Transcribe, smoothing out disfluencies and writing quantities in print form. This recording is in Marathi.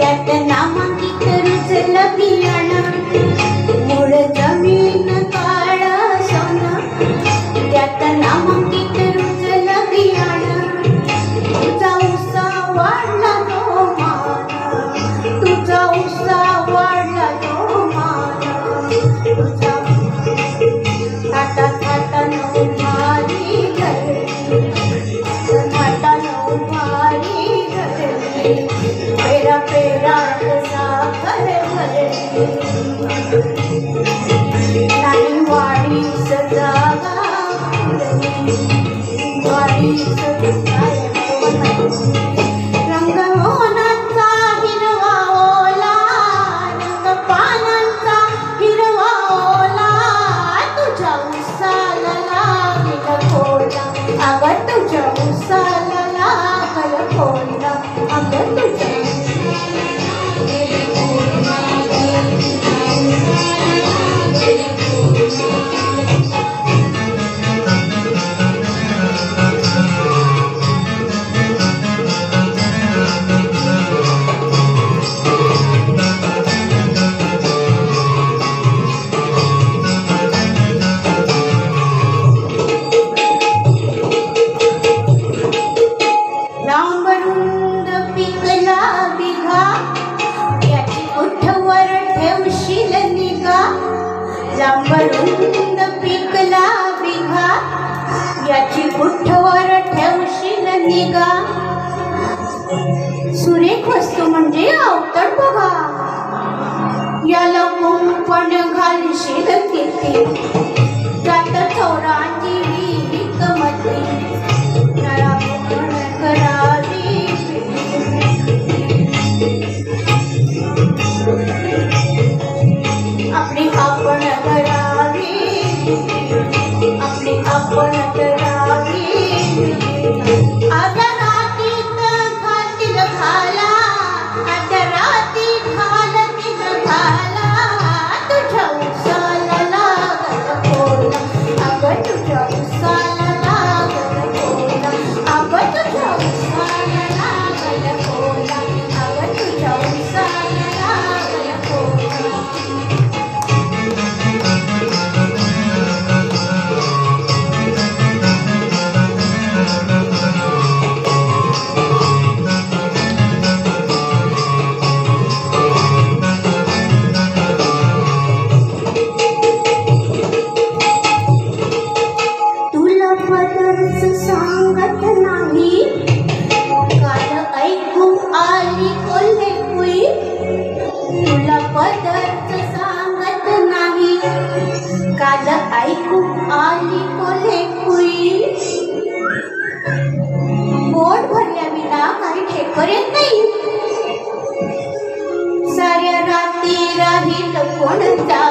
त्यात नामांकित रुजलं बियाणं, मूळ जमीन काळं सोनं, त्यात नामांकित रुजलं बियाणं. तुझा उसा वाढला जो मान, तुझा उसा वाढला जो मान, तुझा थाटानं उभारी घरली, थाटानं उभारी घरली, पेरा पेरात साखर भरली. नाही वाढीस जागा उरली, वाढीस रंगवनाचा हिरवा ओला, रंगपानांचा हिरवा ओला, तुझ्या उसाला लागल कोला, अगं तुझ्या उसाला लागल कोला, अगं तुझ्या लांबरुंद पिकला बिघा, याची कुठवर ठेवशील निगा. लांबरुंद पिकला बिघा, याची कुठवर ठेवशील निगा. सुरेख वस्तू म्हणजे अवतड बघा, याला कुंपण घालशील किती, जात चौराची विकमती, नळापण करावी आपली आपण करावी, आपली आपण करावी. आद्या रातीत घातील घाला, आद्या रातीत घालतील घाला, तुझ्या उसाला लागल कोला, अगं तुझ्या उसाला लागल कोला, अगं तुझ्या उसाला लागल कोला, अगं तुझ्या उसाला लागल कोला. तुला पदरच सांगत नाही, काल ऐकू आली कोल्हेपुई, तुला पदरच सांगत नाही, काल ऐकू आली कोल्हेपुई. पोट भरल्याविना काही ठेकर येत नाही, साऱ्या राती राहील कोण जा